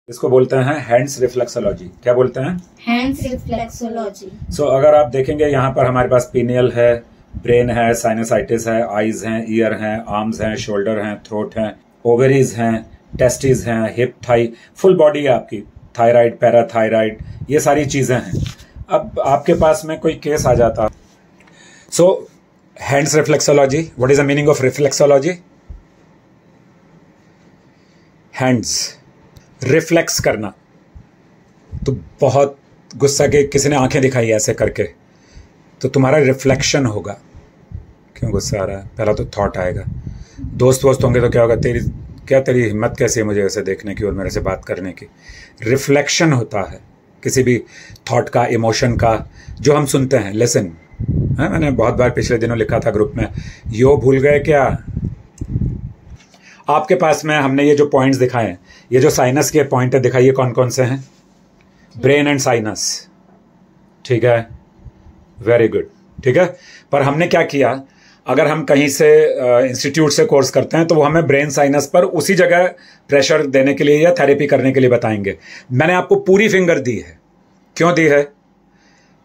इसको बोलते हैं हैंड्स रिफ्लेक्सोलॉजी। क्या बोलते हैं? Hands reflexology. सो अगर आप देखेंगे यहाँ पर हमारे पास पीनियल है, ब्रेन है, साइनसाइटिस है, आईज हैं, ईयर हैं, आर्म्स हैं, शोल्डर हैं, थ्रोट हैं, ओवरीज हैं, टेस्टिस हैं, हिप, थाई, फुल बॉडी है आपकी, थायराइड, पैराथायराइड, ये सारी चीजें हैं। अब आपके पास में कोई केस आ जाता, so hands reflexology, what is the meaning of reflexology? Hands reflex करना, तो बहुत गुस्सा के किसी ने आंखें दिखाई ऐसे करके तो तुम्हारा रिफ्लेक्शन होगा। क्यों गुस्सा आ रहा है? पहला तो थॉट आएगा, दोस्त वोस्त होंगे तो क्या होगा, तेरी हिम्मत कैसी है मुझे ऐसे देखने की और मेरे से बात करने की। रिफ्लेक्शन होता है किसी भी थॉट का, इमोशन का, जो हम सुनते हैं। लिसन है, मैंने बहुत बार पिछले दिनों लिखा था ग्रुप में, यो भूल गए क्या? आपके पास में हमने ये जो पॉइंट्स दिखाए हैं, ये जो साइनस के पॉइंट है दिखाइए कौन कौन से हैं। ब्रेन एंड साइनस, ठीक है, वेरी गुड, ठीक है। पर हमने क्या किया, अगर हम कहीं से इंस्टीट्यूट से कोर्स करते हैं तो वो हमें ब्रेन साइनस पर उसी जगह प्रेशर देने के लिए या थेरेपी करने के लिए बताएंगे। मैंने आपको पूरी फिंगर दी है। क्यों दी है?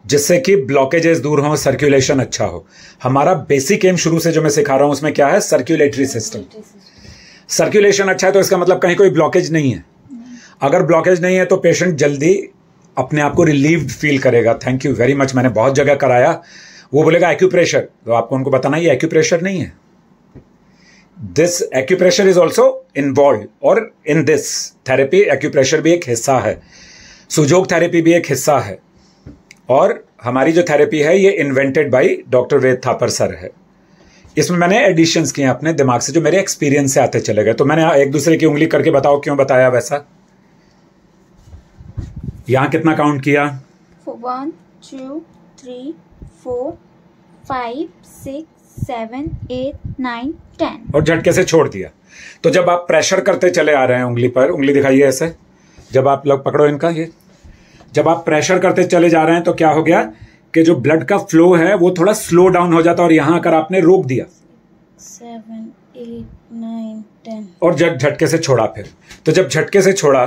जिससे कि ब्लॉकेजेस दूर हों, सर्कुलेशन अच्छा हो। हमारा बेसिक एम शुरू से जो मैं सिखा रहा हूं उसमें क्या है? Circulatory system. सर्कुलेशन अच्छा है तो इसका मतलब कहीं कोई ब्लॉकेज नहीं है। अगर ब्लॉकेज नहीं है तो पेशेंट जल्दी अपने आप को रिलीव्ड फील करेगा। थैंक यू वेरी मच, मैंने बहुत जगह कराया। वो बोलेगा एक्यूप्रेशर, तो आपको उनको बताना ये एक्यूप्रेशर नहीं है, this acupressure is also involve, और इन दिस थेरेपी एक्यूप्रेशर भी एक हिस्सा है, सुजोग थेरेपी भी एक हिस्सा है। और हमारी जो थेरेपी है ये invented by doctor Ved Thapar sir है। इसमें मैंने एडिशंस किए अपने दिमाग से जो मेरे एक्सपीरियंस से आते चले गए। तो मैंने एक दूसरे की उंगली करके बताओ क्यों बताया वैसा। यहां कितना काउंट किया? 1 2 3 4 5 6 7 8 9 10 और झटके से छोड़ दिया। तो जब आप प्रेशर करते चले आ रहे हैं उंगली पर, उंगली दिखाइए ऐसे, जब आप लोग पकड़ो इनका, ये जब आप प्रेशर करते चले जा रहे हैं तो क्या हो गया कि जो ब्लड का फ्लो है वो थोड़ा स्लो डाउन हो जाता है। और यहां आकर आपने रोक दिया 7 8 9 10 और झटके से छोड़ा। फिर तो जब झटके से छोड़ा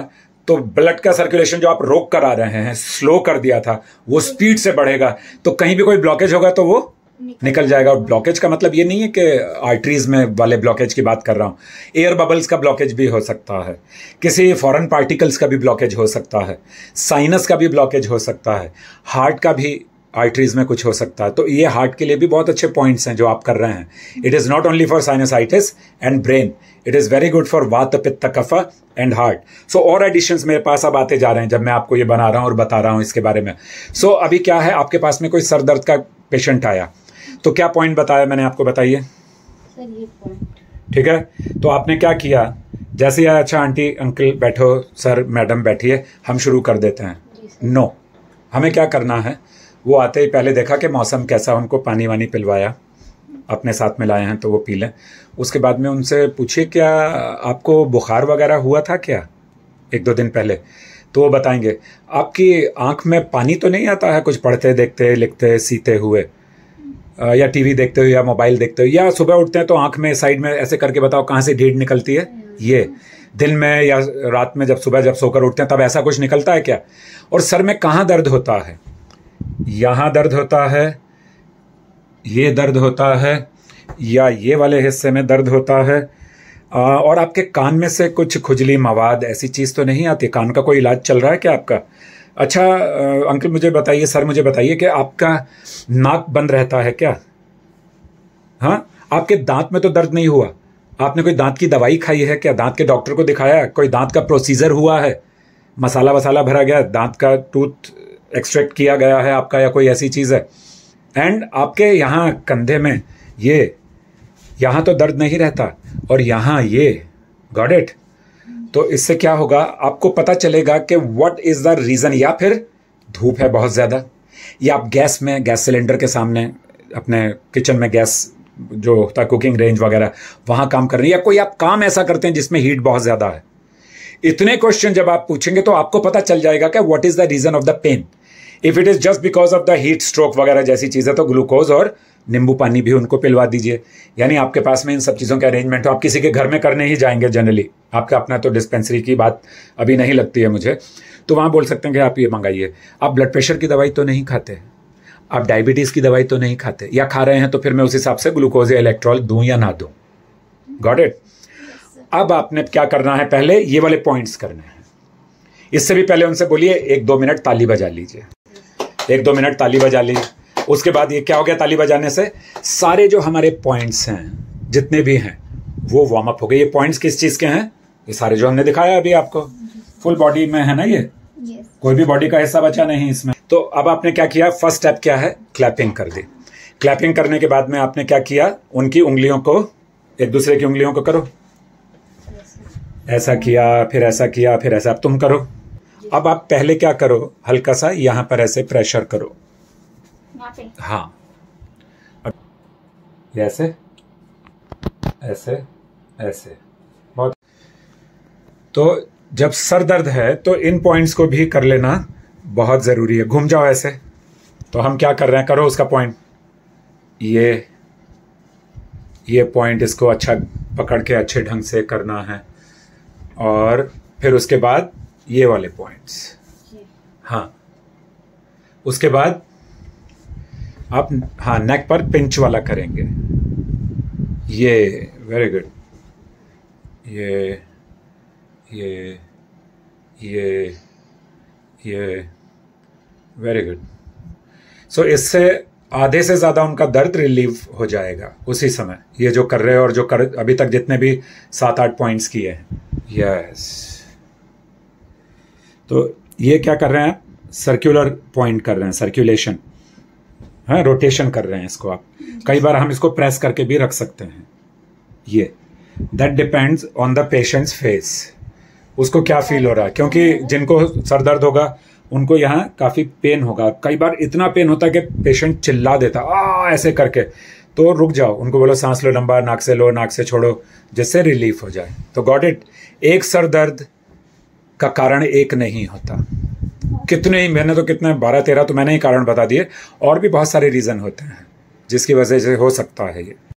तो ब्लड का सर्कुलेशन जो आप रोक कर आ रहे हैं, स्लो कर दिया था, वो स्पीड से बढ़ेगा। तो कहीं भी कोई ब्लॉकेज होगा तो वो निकल जाएगा। और ब्लॉकेज का मतलब ये नहीं है कि आर्टरीज में वाले ब्लॉकेज की बात कर रहा हूं, एयर बबल्स का ब्लॉकेज भी हो सकता है, किसी फॉरेन पार्टिकल्स का भी ब्लॉकेज हो सकता है, साइनस का भी ब्लॉकेज हो सकता है, हार्ट का भी आर्टरीज में कुछ हो सकता है। तो ये हार्ट के लिए भी बहुत अच्छे पॉइंट्स हैं जो आप कर रहे हैं। It is not only for sinusitis and brain, it is very good for वात, पित्त, कफ एंड हार्ट। सो और एडिशंस मेरे पास अब आते जा रहे हैं जब मैं आपको ये बना रहा हूं और बता रहा हूं इसके बारे में। सो अभी क्या है, आपके पास में कोई सर दर्द का पेशेंट आया तो क्या पॉइंट बताया मैंने आपको, बताइए सर ये पॉइंट, ठीक है। तो आपने क्या किया, जैसे ही अच्छा आंटी अंकल बैठो, सर मैडम बैठिए, हम शुरू कर देते हैं। नो, हमें क्या करना है, वो आते ही पहले देखा कि मौसम कैसा, उनको पानी वानी पिलवाया, अपने साथ में लाए हैं तो वो पी लें। उसके बाद में उनसे पूछिए क्या आपको बुखार वगैरह हुआ था क्या 1-2 दिन पहले, तो वो बताएंगे। आपकी आंख में पानी तो नहीं आता है कुछ पढ़ते, देखते, लिखते, सीते हुए, या टीवी देखते हो या मोबाइल देखते हो, या सुबह उठते हैं तो आंख में साइड में ऐसे करके बताओ कहाँ से ढीड निकलती है? ये दिन में या रात में, जब सुबह जब सोकर उठते हैं तब ऐसा कुछ निकलता है क्या? और सर में कहाँ दर्द होता है? यहां दर्द होता है, ये दर्द होता है, या ये वाले हिस्से में दर्द होता है। और आपके कान में से कुछ खुजली, मवाद, ऐसी चीज तो नहीं आती? कान का कोई इलाज चल रहा है क्या आपका? अच्छा अंकल मुझे बताइए, सर मुझे बताइए कि आपका नाक बंद रहता है क्या? हाँ, आपके दांत में तो दर्द नहीं हुआ? आपने कोई दांत की दवाई खाई है क्या? दांत के डॉक्टर को दिखाया? कोई दांत का प्रोसीजर हुआ है? मसाला वसाला भरा गया, दांत का टूथ एक्सट्रैक्ट किया गया है आपका, या कोई ऐसी चीज है? एंड आपके यहाँ कंधे में ये, यहां तो दर्द नहीं रहता, और यहां ये, गॉट इट? तो इससे क्या होगा, आपको पता चलेगा कि व्हाट इज द रीजन। या फिर धूप है बहुत ज्यादा, या आप गैस में, गैस सिलेंडर के सामने अपने किचन में गैस जो होता है कुकिंग रेंज वगैरह, वहां काम कर रहे हैं, या कोई आप काम ऐसा करते हैं जिसमें हीट बहुत ज्यादा है। इतने क्वेश्चन जब आप पूछेंगे तो आपको पता चल जाएगा कि what is the reason of the pain. If it is just because of the heat stroke वगैरह जैसी चीजें तो ग्लूकोज और नींबू पानी भी उनको पिलवा दीजिए। यानी आपके पास में इन सब चीज़ों के अरेंजमेंट हो। आप किसी के घर में करने ही जाएंगे जनरली, आपका अपना तो डिस्पेंसरी की बात अभी नहीं लगती है मुझे, तो वहाँ बोल सकते हैं कि आप ये मंगाइए। आप ब्लड प्रेशर की दवाई तो नहीं खाते, आप डायबिटीज़ की दवाई तो नहीं खाते, या खा रहे हैं तो फिर मैं उस हिसाब से ग्लूकोज या इलेक्ट्रॉल दूँ या ना दूँ। Got it. अब आपने क्या करना है, पहले ये वाले पॉइंट्स करने हैं। इससे भी पहले उनसे बोलिए 1-2 मिनट ताली बजा लीजिए, 1-2 मिनट ताली बजा ली। उसके बाद ये क्या हो गया, ताली बजाने से सारे जो हमारे पॉइंट्स हैं जितने भी हैं वो वार्म अप हो गए। ये पॉइंट्स किस चीज़ के हैं, ये सारे जो हमने दिखाया अभी आपको, फुल बॉडी में है ना ये, कोई भी बॉडी का हिस्सा बचा नहीं इसमें। तो अब आपने क्या किया, फर्स्ट स्टेप क्या है, क्लैपिंग कर दी। क्लैपिंग करने के बाद में आपने क्या किया, उनकी उंगलियों को, एक दूसरे की उंगलियों को करो, ऐसा किया, फिर ऐसा किया, फिर ऐसा। अब तुम करो। अब आप पहले क्या करो, हल्का सा यहां पर ऐसे प्रेशर करो, हाँ, ऐसे ऐसे ऐसे, बहुत। तो जब सर दर्द है तो इन पॉइंट्स को भी कर लेना बहुत जरूरी है। घूम जाओ ऐसे। तो हम क्या कर रहे हैं, करो उसका पॉइंट, ये पॉइंट, इसको अच्छा पकड़ के अच्छे ढंग से करना है। और फिर उसके बाद ये वाले पॉइंट्स, हाँ। उसके बाद आप, हाँ, नेक पर पिंच वाला करेंगे, ये, वेरी गुड, ये वेरी गुड। सो इससे आधे से ज्यादा उनका दर्द रिलीव हो जाएगा उसी समय, ये जो कर रहे हैं और जो कर अभी तक जितने भी 7-8 पॉइंट्स किए हैं। यस। तो ये क्या कर रहे हैं, सर्कुलर पॉइंट कर रहे हैं, सर्कुलेशन, हाँ, रोटेशन कर रहे हैं इसको आप। कई बार हम इसको प्रेस करके भी रख सकते हैं। ये that depends on the patients face, उसको क्या फील हो रहा है, क्योंकि जिनको सर दर्द होगा उनको यहाँ काफी पेन होगा। कई बार इतना पेन होता है कि पेशेंट चिल्ला देता ऐसे करके, तो रुक जाओ, उनको बोलो सांस लो लंबा, नाक से लो, नाक से छोड़ो, जिससे रिलीफ हो जाए। तो गॉट इट। एक सर दर्द का कारण एक नहीं होता, कितने ही, मैंने तो कितने 12-13 तो मैंने ही कारण बता दिए, और भी बहुत सारे रीजन होते हैं जिसकी वजह से हो सकता है ये।